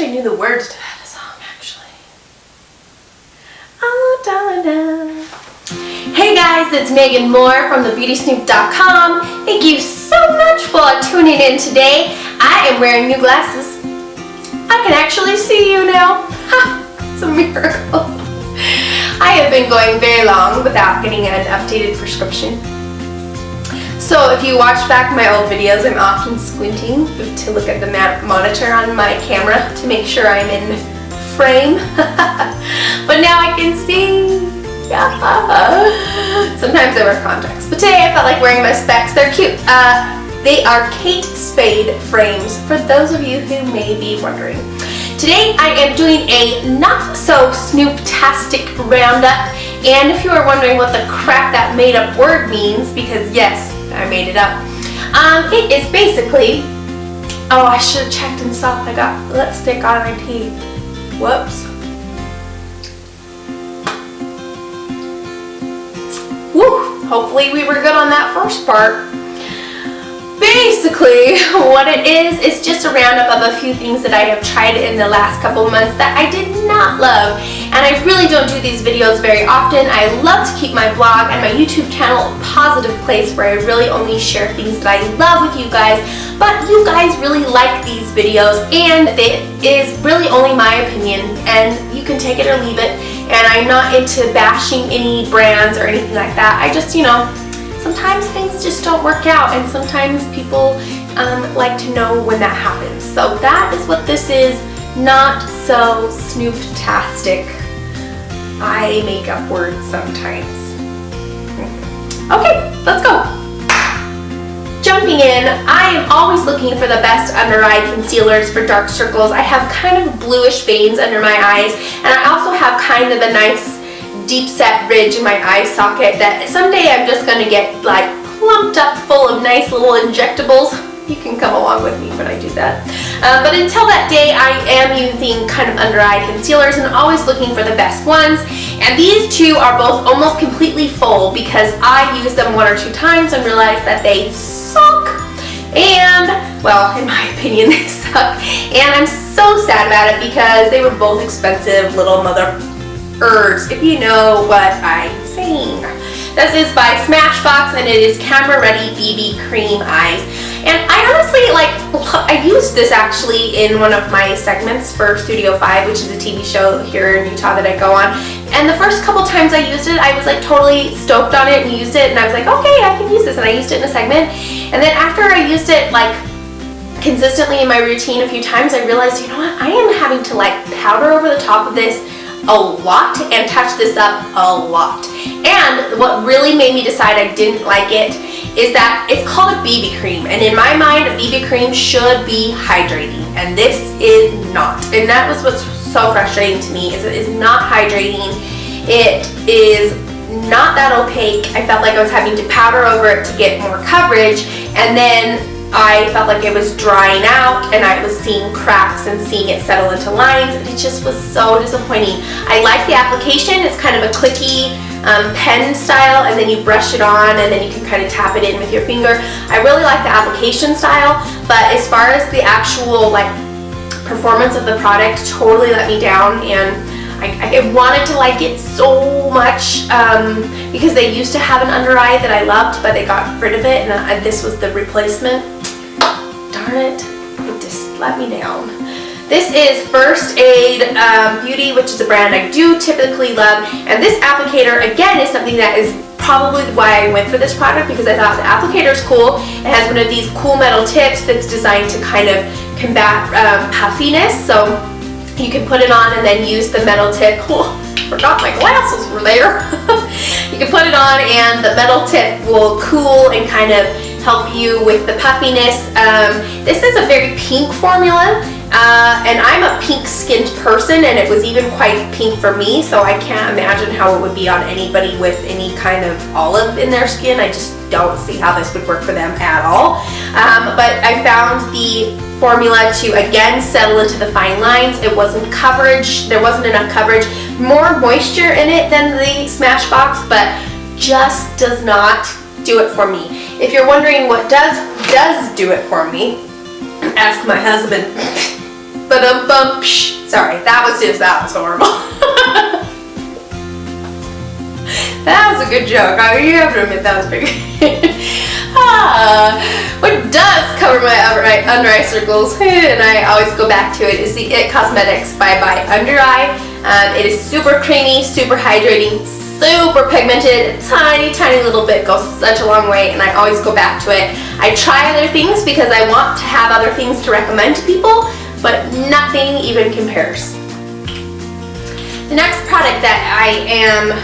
I knew the words to that song, actually. Oh, darling. Hey guys, it's Megan Moore from thebeautysnoop.com. Thank you so much for tuning in today. I am wearing new glasses. I can actually see you now. Ha! It's a miracle. I have been going very long without getting an updated prescription. So if you watch back my old videos, I'm often squinting to look at the monitor on my camera to make sure I'm in frame. But now I can see. Sometimes I wear contacts, but today I felt like wearing my specs. They're cute. They are Kate Spade frames, for those of you who may be wondering. Today I am doing a Not-So-SnoopTastic roundup, and if you are wondering what the crap that made up word means, because yes, I made it up, it is basically, oh, I should have checked and saw if I got lipstick on my teeth. Whoops. Woo! Hopefully we were good on that first part. Basically, what it is just a roundup of a few things that I have tried in the last couple months that I did not love. And I really don't do these videos very often. I love to keep my blog and my YouTube channel a positive place where I really only share things that I love with you guys. But you guys really like these videos, and it is really only my opinion, and you can take it or leave it. And I'm not into bashing any brands or anything like that. I just, sometimes things just don't work out, and sometimes people like to know when that happens. So that is what this is, Not-So-SnoopTastic. I make up words sometimes. Okay, let's go. Jumping in, I am always looking for the best under eye concealers for dark circles. I have kind of bluish veins under my eyes, and I also have kind of a nice deep set ridge in my eye socket that someday I'm just going to get like plumped up full of nice little injectables. You can come along with me when I do that. But until that day, I am using kind of under eye concealers and always looking for the best ones. And these two are both almost completely full because I used them 1 or 2 times and realized that they suck. And, well, in my opinion, they suck. And I'm so sad about it because they were both expensive little mother-ers, if you know what I'm saying. This is by Smashbox, and it is Camera Ready BB Cream Eyes. And I honestly, I used this actually in one of my segments for Studio 5, which is a TV show here in Utah that I go on. And the first couple times I used it, I was like totally stoked on it and used it, and I was like, okay, I can use this, and I used it in a segment. And then after I used it like consistently in my routine a few times, I realized, you know what, I am having to like powder over the top of this a lot and touch this up a lot. And what really made me decide I didn't like it is that it's called a BB cream, and in my mind a BB cream should be hydrating, and this is not. And that was what's so frustrating to me, is it is not hydrating. It is not that opaque. I felt like I was having to powder over it to get more coverage, and then I felt like it was drying out and I was seeing cracks and seeing it settle into lines, and it just was so disappointing. I like the application. It's kind of a clicky pen style, and then you brush it on and then you can kind of tap it in with your finger. I really like the application style, but as far as the actual performance of the product, totally let me down. And I wanted to like it so much because they used to have an under eye that I loved, but they got rid of it, and this was the replacement. Darn it, it just let me down. This is First Aid Beauty, which is a brand I do typically love, and this applicator again is something that is probably why I went for this product, because I thought the applicator is cool. It has one of these cool metal tips that's designed to kind of combat puffiness, so you can put it on and then use the metal tip. Oh, forgot my glasses were there. You can put it on and the metal tip will cool and kind of help you with the puffiness. This is a very pink formula, and I'm a pink skinned person, and it was even quite pink for me, so I can't imagine how it would be on anybody with any kind of olive in their skin. I just don't see how this would work for them at all. But I found the formula to again settle into the fine lines. It wasn't coverage, there wasn't enough coverage, more moisture in it than the Smashbox, but just does not do it for me. If you're wondering what does do it for me, ask my husband. Ba-dum-bum. Sorry, that was horrible. That was a good joke. I mean, you have to admit that was pretty good. What does cover my under eye circles, and I always go back to it, is the IT Cosmetics Bye Bye Under Eye. It is super creamy, super hydrating, super pigmented. A tiny, tiny little bit goes such a long way, and I always go back to it. I try other things because I want to have other things to recommend to people, but nothing even compares. The next product that I am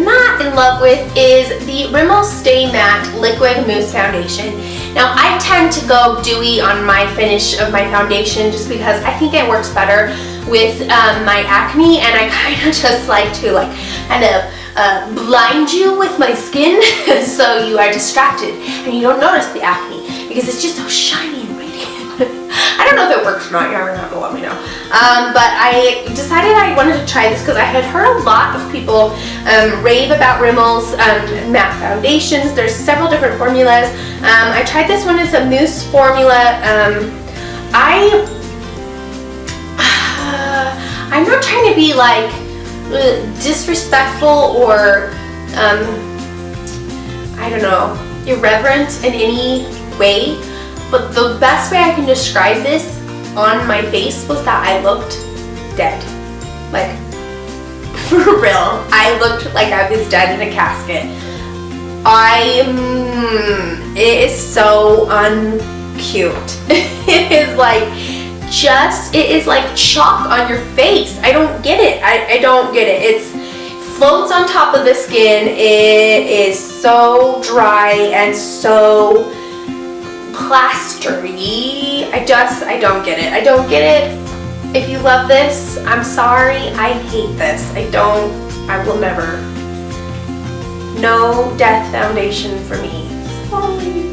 not in love with is the Rimmel Stay Matte Liquid Mousse Foundation. Now I tend to go dewy on my finish of my foundation just because I think it works better with my acne, and I kind of just like to blind you with my skin so you are distracted and you don't notice the acne because it's just so shiny and radiant. I don't know if it works or not. You're gonna have to let me know. But I decided I wanted to try this because I had heard a lot of people rave about Rimmel's matte foundations. There's several different formulas. I tried this one. It's a mousse formula. I'm not trying to be like disrespectful or I don't know, irreverent in any way, but the best way I can describe this on my face was that I looked dead. Like, for real, I looked like I was dead in a casket. It is so uncute. It is like chalk on your face. I don't get it. I don't get it. It floats on top of the skin. It is so dry and so plastery. I don't get it. I don't get it. If you love this, I'm sorry. I hate this. I will never. No death foundation for me. Sorry.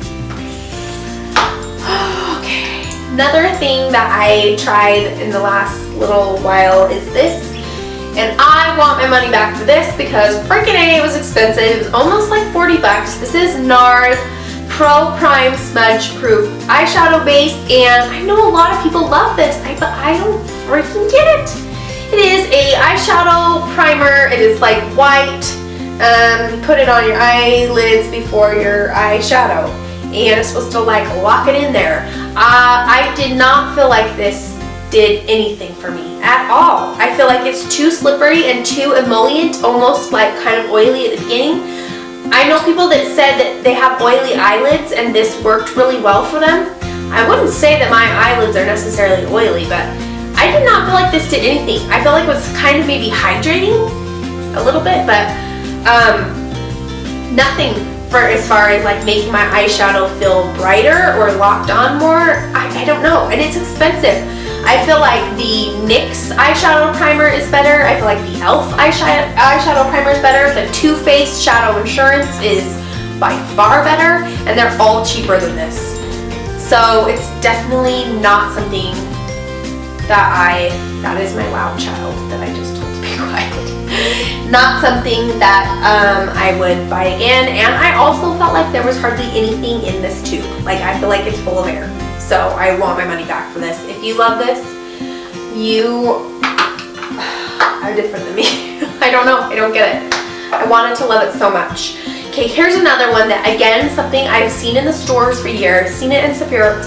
Okay. Another thing that I tried in the last little while is this. And I want my money back for this because freaking A, it was expensive. It was almost like 40 bucks. This is NARS Pro Prime Smudge Proof Eyeshadow Base, and I know a lot of people love this, but I don't freaking get it. It is a eyeshadow primer. It is like white. Put it on your eyelids before your eyeshadow, and it's supposed to like lock it in there. I did not feel like this did anything for me at all. I feel like it's too slippery and too emollient, almost like kind of oily at the beginning. I know people that said that they have oily eyelids and this worked really well for them. I wouldn't say that my eyelids are necessarily oily, but I did not feel like this did anything. I felt like it was kind of maybe hydrating a little bit, but nothing for as far as like making my eyeshadow feel brighter or locked on more. I don't know, and it's expensive. I feel like the NYX eyeshadow primer is better. I feel like the e.l.f. eyeshadow primer is better. The Too Faced Shadow Insurance is by far better, and they're all cheaper than this. So it's definitely not something that is my loud child that I just told to be quiet. Not something that I would buy again, and I also felt like there was hardly anything in this tube. Like, I feel like it's full of air. So I want my money back for this. If you love this, you are different than me. I don't know. I don't get it. I wanted to love it so much. Okay, here's another one that, again, something I've seen in the stores for years. Seen it in Sephora. I've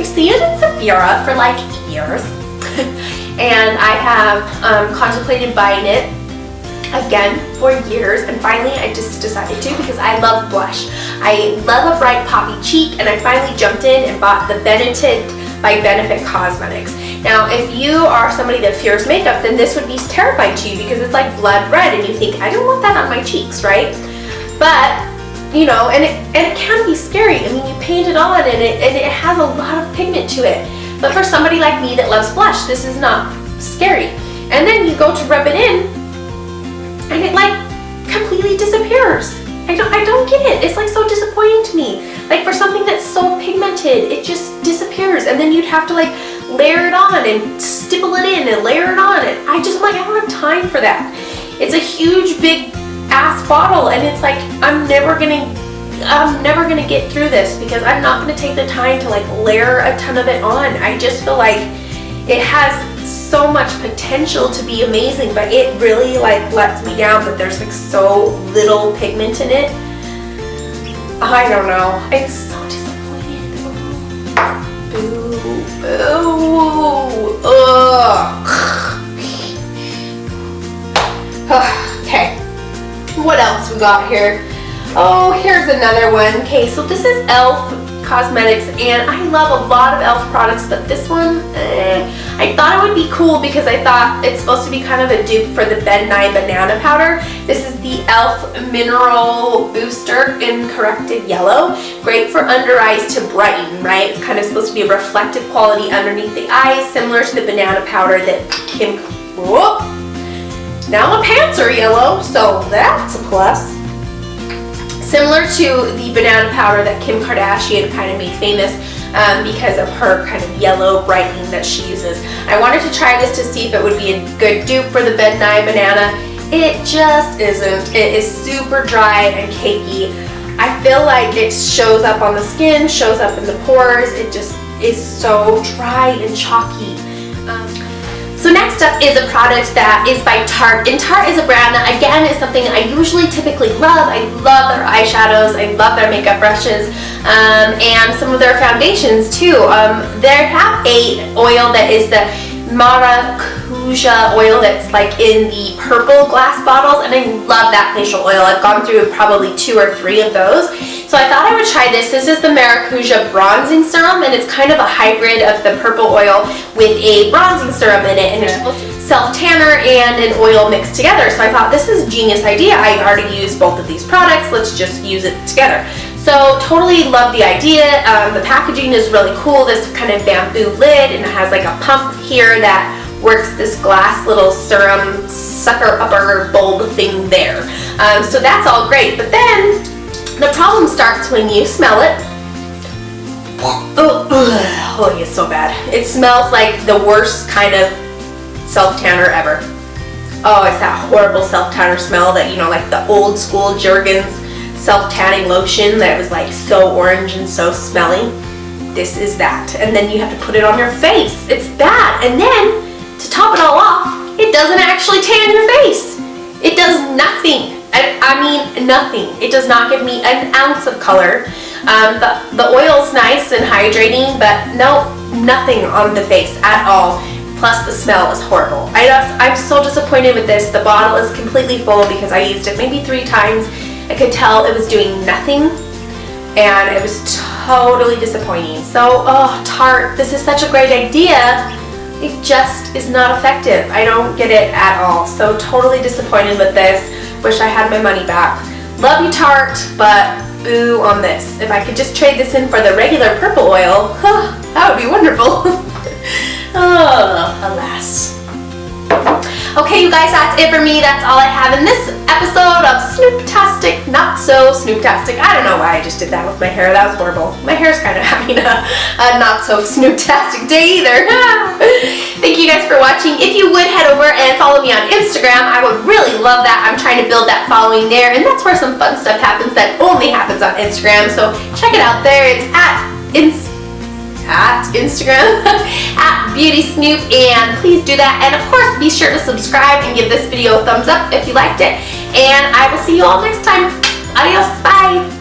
seen it in Sephora for like years. And I have contemplated buying it again for years, and finally I just decided to because I love blush. I love a bright poppy cheek, and I finally jumped in and bought the Benefit by Benefit Cosmetics. Now, if you are somebody that fears makeup, then this would be terrifying to you because it's like blood red, and you think, I don't want that on my cheeks, right? But you know, and it can be scary. I mean, you paint it on, and it has a lot of pigment to it. But for somebody like me that loves blush, this is not scary. And then you go to rub it in, and it like completely disappears. I don't get it. It's like so disappointing to me. Like, for something that's so pigmented, it just disappears, and then you'd have to like layer it on and stipple it in and layer it on. And I don't have time for that. It's a huge big ass bottle, and it's like I'm never gonna I'm never gonna get through this because I'm not gonna take the time to like layer a ton of it on. I just feel like it has so much potential to be amazing, but it really like lets me down that there's like so little pigment in it. I don't know. I'm so disappointed. Boo. Boo. Ugh. Okay. What else we got here? Oh, here's another one. Okay, so this is e.l.f. Cosmetics, and I love a lot of e.l.f. products, but this one, I thought it would be cool because I thought it's supposed to be kind of a dupe for the Ben Nye Banana Powder. This is the e.l.f. Mineral Booster in Corrected Yellow. Great for under eyes to brighten, right? It's kind of supposed to be a reflective quality underneath the eyes, similar to the banana powder that Kim... Whoop! Now my pants are yellow, so that's a plus. Similar to the banana powder that Kim Kardashian kind of made famous because of her kind of yellow brightening that she uses. I wanted to try this to see if it would be a good dupe for the Ben Nye Banana. It just isn't. It is super dry and cakey. I feel like it shows up on the skin, shows up in the pores. It just is so dry and chalky. So next up is a product that is by Tarte, and Tarte is a brand that again is something I usually typically love. I love their eyeshadows, I love their makeup brushes, and some of their foundations too. They have a oil that is the Maracuja oil that's like in the purple glass bottles, and I love that facial oil. I've gone through probably 2 or 3 of those. So I thought I would try this. This is the Maracuja Bronzing Serum, and it's kind of a hybrid of the purple oil with a bronzing serum in it, and there's self-tanner and an oil mixed together. So I thought this is a genius idea. I already use both of these products. Let's just use it together. So totally love the idea. The packaging is really cool. This kind of bamboo lid, and it has like a pump here that works this glass little serum sucker upper bulb thing there. So that's all great, but then the problem starts when you smell it. Oh, it's so bad. It smells like the worst kind of self-tanner ever. Oh, it's that horrible self-tanner smell that, you know, like the old school Jergens self-tanning lotion that was like so orange and so smelly. This is that. And then you have to put it on your face. It's bad. And then, to top it all off, it doesn't actually tan your face. It does nothing. I mean, nothing. It does not give me an ounce of color. The oil's nice and hydrating, but no, nothing on the face at all. Plus the smell is horrible. I'm so disappointed with this. The bottle is completely full because I used it maybe 3 times. I could tell it was doing nothing, and it was totally disappointing. So, oh, Tarte, this is such a great idea. It just is not effective. I don't get it at all. So totally disappointed with this. Wish I had my money back. Love you, Tarte, but boo on this. If I could just trade this in for the regular purple oil, that would be wonderful. Oh, alas. Okay, you guys, that's it for me. That's all I have in this episode of Snoop-Tastic, Not-So-SnoopTastic. I don't know why I just did that with my hair. That was horrible. My hair's kind of having a not-so-Snoop-Tastic day either. Thank you guys for watching. If you would head over and follow me on Instagram, I would really love that. I'm trying to build that following there, and that's where some fun stuff happens that only happens on Instagram. So check it out there. It's at Instagram at Beauty Snoop, and please do that. And of course, be sure to subscribe and give this video a thumbs up if you liked it. And I will see you all next time. Adios. Bye.